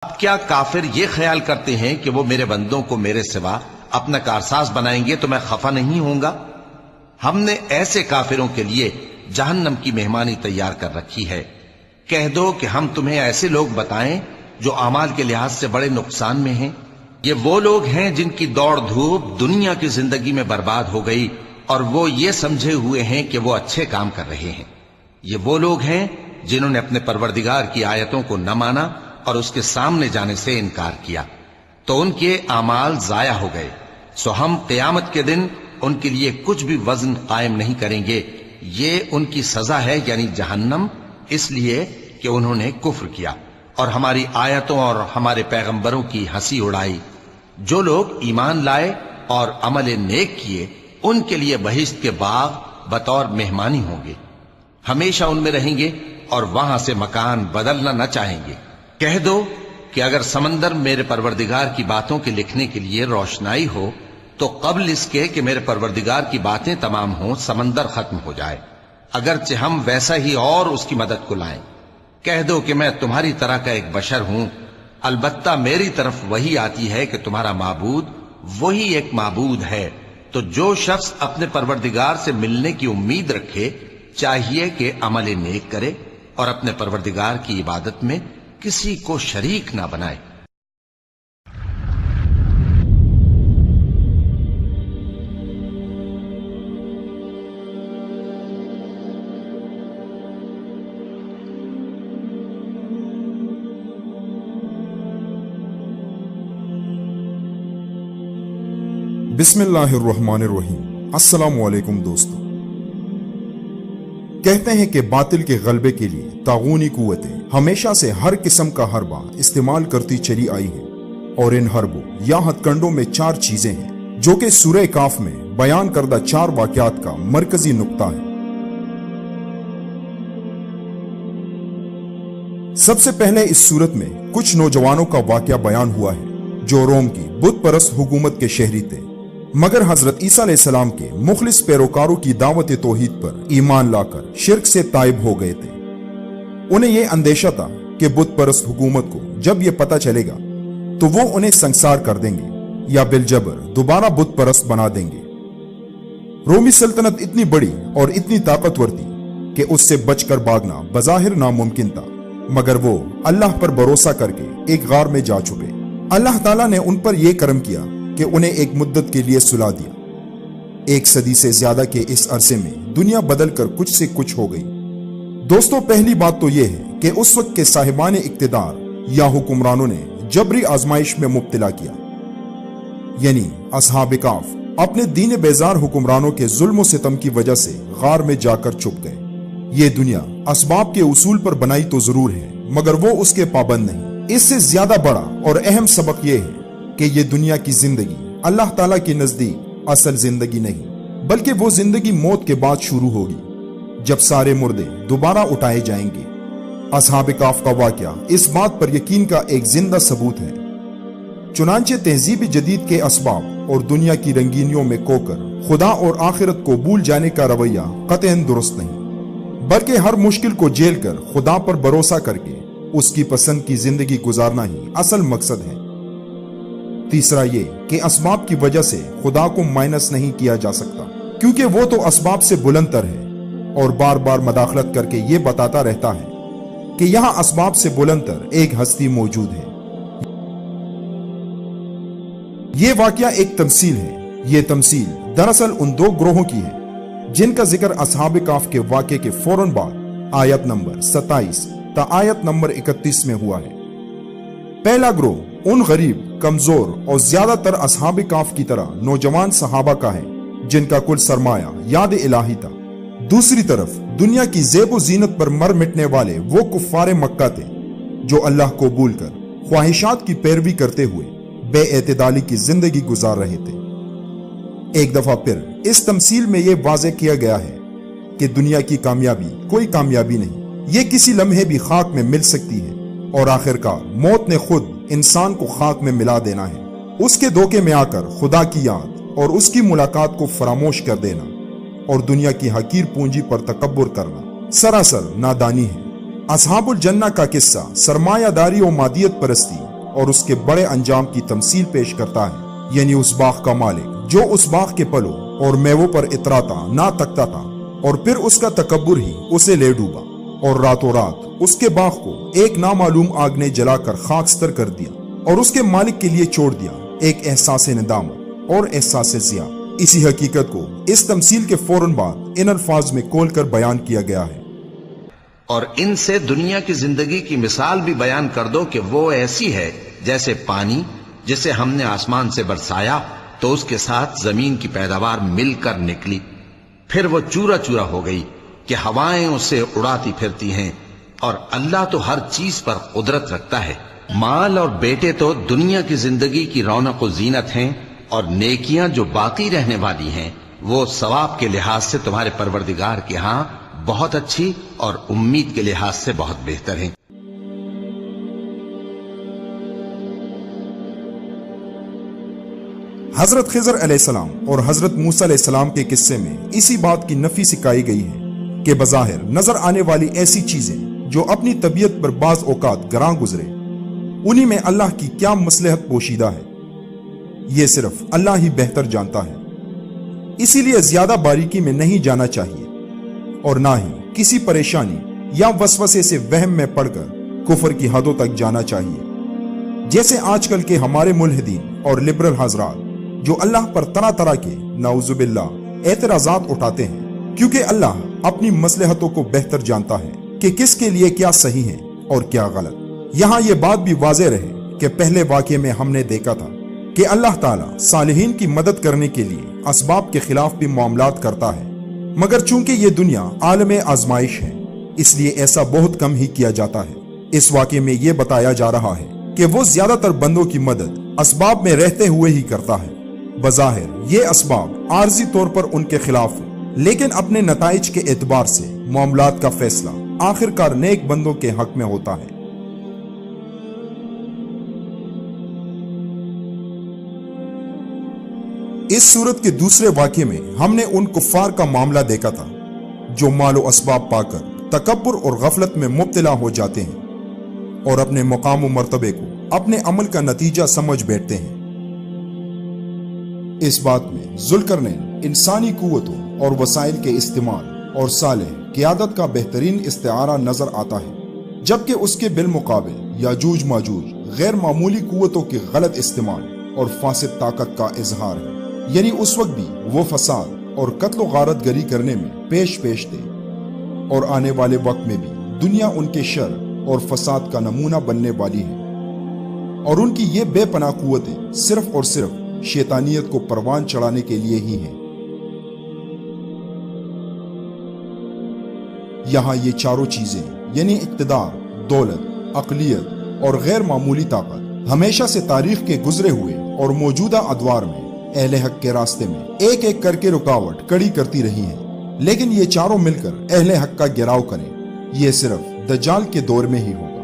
اب کیا کافر یہ خیال کرتے ہیں کہ وہ میرے بندوں کو میرے سوا اپنا کارساز بنائیں گے تو میں خفا نہیں ہوں گا؟ ہم نے ایسے کافروں کے لیے جہنم کی مہمانی تیار کر رکھی ہے۔ کہہ دو کہ ہم تمہیں ایسے لوگ بتائیں جو اعمال کے لحاظ سے بڑے نقصان میں ہیں۔ یہ وہ لوگ ہیں جن کی دوڑ دھوپ دنیا کی زندگی میں برباد ہو گئی اور وہ یہ سمجھے ہوئے ہیں کہ وہ اچھے کام کر رہے ہیں۔ یہ وہ لوگ ہیں جنہوں نے اپنے پروردگار کی آیتوں کو نہ مانا اور اس کے سامنے جانے سے انکار کیا، تو ان کے اعمال ضائع ہو گئے۔ سو ہم قیامت کے دن ان کے لیے کچھ بھی وزن قائم نہیں کریں گے۔ یہ ان کی سزا ہے، یعنی جہنم، اس لیے کہ انہوں نے کفر کیا اور ہماری آیتوں اور ہمارے پیغمبروں کی ہنسی اڑائی۔ جو لوگ ایمان لائے اور عمل نیک کیے ان کے لیے بہشت کے باغ بطور مہمانی ہوں گے، ہمیشہ ان میں رہیں گے اور وہاں سے مکان بدلنا نہ چاہیں گے۔ کہہ دو کہ اگر سمندر میرے پروردگار کی باتوں کے لکھنے کے لیے روشنائی ہو تو قبل اس کے کہ میرے پروردگار کی باتیں تمام ہوں سمندر ختم ہو جائے، اگرچہ ہم ویسا ہی اور اس کی مدد کو لائیں۔ کہہ دو کہ میں تمہاری طرح کا ایک بشر ہوں، البتہ میری طرف وہی آتی ہے کہ تمہارا معبود وہی ایک معبود ہے۔ تو جو شخص اپنے پروردگار سے ملنے کی امید رکھے چاہیے کہ عمل نیک کرے اور اپنے پروردگار کی عبادت میں کسی کو شریک نہ بنائے۔ بسم اللہ الرحمن الرحیم۔ السلام علیکم دوستو۔ کہتے ہیں کہ باطل کے غلبے کے لیے طاغونی قوتیں ہمیشہ سے ہر قسم کا حربہ استعمال کرتی چلی آئی ہیں، اور ان حربوں یا ہتھ کنڈوں میں 4 چیزیں ہیں جو کہ سورہ کاف میں بیان کردہ 4 واقعات کا مرکزی نقطہ ہے۔ سب سے پہلے اس صورت میں کچھ نوجوانوں کا واقعہ بیان ہوا ہے جو روم کی بت پرست حکومت کے شہری تھے، مگر حضرت عیسیٰ علیہ السلام کے مخلص پیروکاروں کی دعوت توحید پر ایمان لا کر شرک سے تائب ہو گئے تھے۔ انہیں یہ اندیشہ تھا کہ بت پرست حکومت کو جب یہ پتہ چلے گا تو وہ انہیں سنسار کر دیں گے یا بالجبر دوبارہ بت پرست بنا دیں گے۔ رومی سلطنت اتنی بڑی اور اتنی طاقتور تھی کہ اس سے بچ کر بھاگنا بظاہر ناممکن تھا، مگر وہ اللہ پر بھروسہ کر کے ایک غار میں جا چھپے۔ اللہ تعالیٰ نے ان پر یہ کرم کیا کہ انہیں ایک مدت کے لیے سلا دیا۔ 1 صدی سے زیادہ کے اس عرصے میں دنیا بدل کر کچھ سے کچھ ہو گئی۔ دوستو، پہلی بات تو یہ ہے کہ اس وقت کے صاحبان اقتدار یا حکمرانوں نے جبری آزمائش میں مبتلا کیا، یعنی اصحاب کہف اپنے دین بیزار حکمرانوں کے ظلم و ستم کی وجہ سے غار میں جا کر چھپ گئے۔ یہ دنیا اسباب کے اصول پر بنائی تو ضرور ہے، مگر وہ اس کے پابند نہیں۔ اس سے زیادہ بڑا اور اہم سبق یہ ہے کہ یہ دنیا کی زندگی اللہ تعالیٰ کے نزدیک اصل زندگی نہیں، بلکہ وہ زندگی موت کے بعد شروع ہوگی جب سارے مردے دوبارہ اٹھائے جائیں گے۔ اصحاب کہف کا واقعہ اس بات پر یقین کا ایک زندہ ثبوت ہے۔ چنانچہ تہذیب جدید کے اسباب اور دنیا کی رنگینیوں میں کھو کر خدا اور آخرت کو بھول جانے کا رویہ قطعاً درست نہیں، بلکہ ہر مشکل کو جھیل کر خدا پر بھروسہ کر کے اس کی پسند کی زندگی گزارنا ہی اصل مقصد ہے۔ تیسرا یہ کہ اسباب کی وجہ سے خدا کو مائنس نہیں کیا جا سکتا، کیونکہ وہ تو اسباب سے بلند تر ہے اور بار بار مداخلت کر کے یہ بتاتا رہتا ہے کہ یہاں اسباب سے بلند تر ایک ہستی موجود ہے۔ یہ واقعہ ایک تمثیل ہے۔ یہ تمثیل دراصل ان 2 گروہوں کی ہے جن کا ذکر اصحاب کہف کے واقعے کے فوراً بعد آیت نمبر 27 تا آیت نمبر 31 میں ہوا ہے۔ پہلا گروہ ان غریب، کمزور اور زیادہ تر اصحاب کہف کی طرح نوجوان صحابہ کا ہے جن کا کل سرمایہ یاد الہی تھا۔ دوسری طرف دنیا کی زیب و زینت پر مر مٹنے والے وہ کفار مکہ تھے جو اللہ کو بھول کر خواہشات کی پیروی کرتے ہوئے بے اعتدالی کی زندگی گزار رہے تھے۔ ایک دفعہ پھر اس تمثیل میں یہ واضح کیا گیا ہے کہ دنیا کی کامیابی کوئی کامیابی نہیں، یہ کسی لمحے بھی خاک میں مل سکتی ہے، اور آخرکار موت نے خود انسان کو خاک میں ملا دینا ہے۔ اس کے دھوکے میں آ کر خدا کی یاد اور اس کی ملاقات کو فراموش کر دینا اور دنیا کی حقیر پونجی پر تکبر کرنا سراسر نادانی ہے۔ اصحاب الجنہ کا قصہ سرمایہ داری و مادیت پرستی اور اس کے بڑے انجام کی تمثیل پیش کرتا ہے، یعنی اس باغ کا مالک جو اس باغ کے پھلوں اور میووں پر اتراتا نہ تکتا تھا، اور پھر اس کا تکبر ہی اسے لے ڈوبا، اور راتوں رات اس کے باغ کو ایک نامعلوم آگ نے جلا کر خاکستر کر دیا، اور اس کے مالک کے لیے چھوڑ دیا ایک احساس ندامت اور احساس ضیاء۔ اسی حقیقت کو اس تمثیل کے فوراً بعد ان الفاظ میں کھول کر بیان کیا گیا ہے، اور ان سے دنیا کی زندگی کی مثال بھی بیان کر دو کہ وہ ایسی ہے جیسے پانی جسے ہم نے آسمان سے برسایا تو اس کے ساتھ زمین کی پیداوار مل کر نکلی، پھر وہ چورا چورا ہو گئی کہ ہوائیں اسے اڑاتی پھرتی ہیں، اور اللہ تو ہر چیز پر قدرت رکھتا ہے۔ مال اور بیٹے تو دنیا کی زندگی کی رونق و زینت ہیں، اور نیکیاں جو باقی رہنے والی ہیں وہ ثواب کے لحاظ سے تمہارے پروردگار کے ہاں بہت اچھی اور امید کے لحاظ سے بہت بہتر ہیں۔ حضرت خضر علیہ السلام اور حضرت موسیٰ علیہ السلام کے قصے میں اسی بات کی نفی سکھائی گئی ہے کہ بظاہر نظر آنے والی ایسی چیزیں جو اپنی طبیعت پر بعض اوقات گراں گزرے، انہی میں اللہ کی کیا مصلحت پوشیدہ ہے، یہ صرف اللہ ہی بہتر جانتا ہے۔ اسی لیے زیادہ باریکی میں نہیں جانا چاہیے، اور نہ ہی کسی پریشانی یا وسوسے سے وہم میں پڑ کر کفر کی حدوں تک جانا چاہیے، جیسے آج کل کے ہمارے ملحدین اور لبرل حضرات جو اللہ پر طرح طرح کے نعوذ باللہ اعتراضات اٹھاتے ہیں، کیونکہ اللہ اپنی مصلحتوں کو بہتر جانتا ہے کہ کس کے لیے کیا صحیح ہے اور کیا غلط۔ یہاں یہ بات بھی واضح رہے کہ پہلے واقعے میں ہم نے دیکھا تھا کہ اللہ تعالیٰ صالحین کی مدد کرنے کے لیے اسباب کے خلاف بھی معاملات کرتا ہے، مگر چونکہ یہ دنیا عالم آزمائش ہے اس لیے ایسا بہت کم ہی کیا جاتا ہے۔ اس واقعے میں یہ بتایا جا رہا ہے کہ وہ زیادہ تر بندوں کی مدد اسباب میں رہتے ہوئے ہی کرتا ہے۔ بظاہر یہ اسباب عارضی طور پر ان کے خلاف ہیں، لیکن اپنے نتائج کے اعتبار سے معاملات کا فیصلہ آخرکار نیک بندوں کے حق میں ہوتا ہے۔ اس صورت کے دوسرے واقعے میں ہم نے ان کفار کا معاملہ دیکھا تھا جو مال و اسباب پا کر تکبر اور غفلت میں مبتلا ہو جاتے ہیں اور اپنے مقام و مرتبے کو اپنے عمل کا نتیجہ سمجھ بیٹھتے ہیں۔ اس بات میں ذوالقرنین انسانی قوتوں اور وسائل کے استعمال اور صالح قیادت کا بہترین استعارہ نظر آتا ہے، جبکہ اس کے بالمقابل یاجوج ماجوج غیر معمولی قوتوں کے غلط استعمال اور فاسد طاقت کا اظہار ہے، یعنی اس وقت بھی وہ فساد اور قتل و غارت گری کرنے میں پیش تھے، اور آنے والے وقت میں بھی دنیا ان کے شر اور فساد کا نمونہ بننے والی ہے، اور ان کی یہ بے پناہ قوتیں صرف اور صرف شیطانیت کو پروان چڑھانے کے لیے ہی ہیں۔ یہاں یہ چاروں چیزیں یعنی اقتدار، دولت، عقلیت اور غیر معمولی طاقت ہمیشہ سے تاریخ کے گزرے ہوئے اور موجودہ ادوار میں اہل حق کے راستے میں ایک ایک کر کے رکاوٹ کڑی کرتی رہی ہیں، لیکن یہ چاروں مل کر اہل حق کا گھیراؤ کریں، یہ صرف دجال کے دور میں ہی ہوگا۔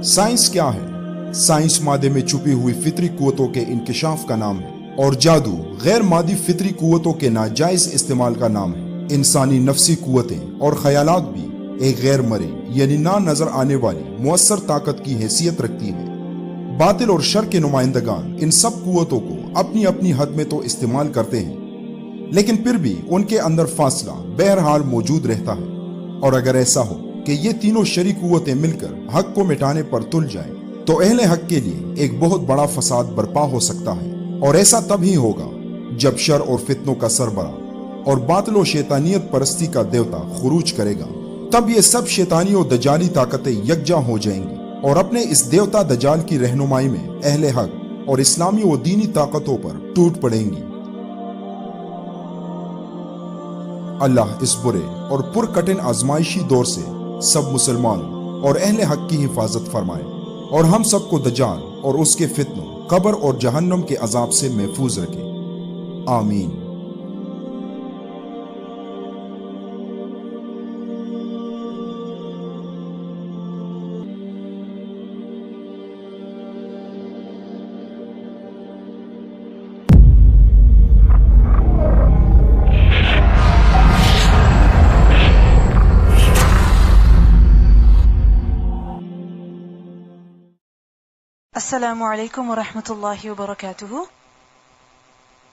سائنس کیا ہے؟ سائنس مادے میں چھپی ہوئی فطری قوتوں کے انکشاف کا نام ہے، اور جادو غیر مادی فطری قوتوں کے ناجائز استعمال کا نام ہے۔ انسانی نفسی قوتیں اور خیالات بھی ایک غیر مرئی یعنی نہ نظر آنے والی مؤثر طاقت کی حیثیت رکھتی ہے۔ باطل اور شر کے نمائندگان ان سب قوتوں کو اپنی اپنی حد میں تو استعمال کرتے ہیں، لیکن پھر بھی ان کے اندر فاصلہ بہرحال موجود رہتا ہے، اور اگر ایسا ہو کہ یہ تینوں شرعی قوتیں مل کر حق کو مٹانے پر تل جائیں تو اہل حق کے لیے ایک بہت بڑا فساد برپا ہو سکتا ہے، اور ایسا تب ہی ہوگا جب شر اور فتنوں کا سربراہ اور باطل و شیطانیت پرستی کا دیوتا خروج کرے گا۔ تب یہ سب شیطانی و دجالی طاقتیں یکجا ہو جائیں گی اور اپنے اس دیوتا دجال کی رہنمائی میں اہل حق اور اسلامی و دینی طاقتوں پر ٹوٹ پڑیں گی۔ اللہ اس برے اور پرکٹن آزمائشی دور سے سب مسلمانوں اور اہل حق کی حفاظت فرمائے، اور ہم سب کو دجال اور اس کے فتنوں، قبر اور جہنم کے عذاب سے محفوظ رکھے، آمین۔ السلام علیکم ورحمۃ اللہ وبرکاتہ.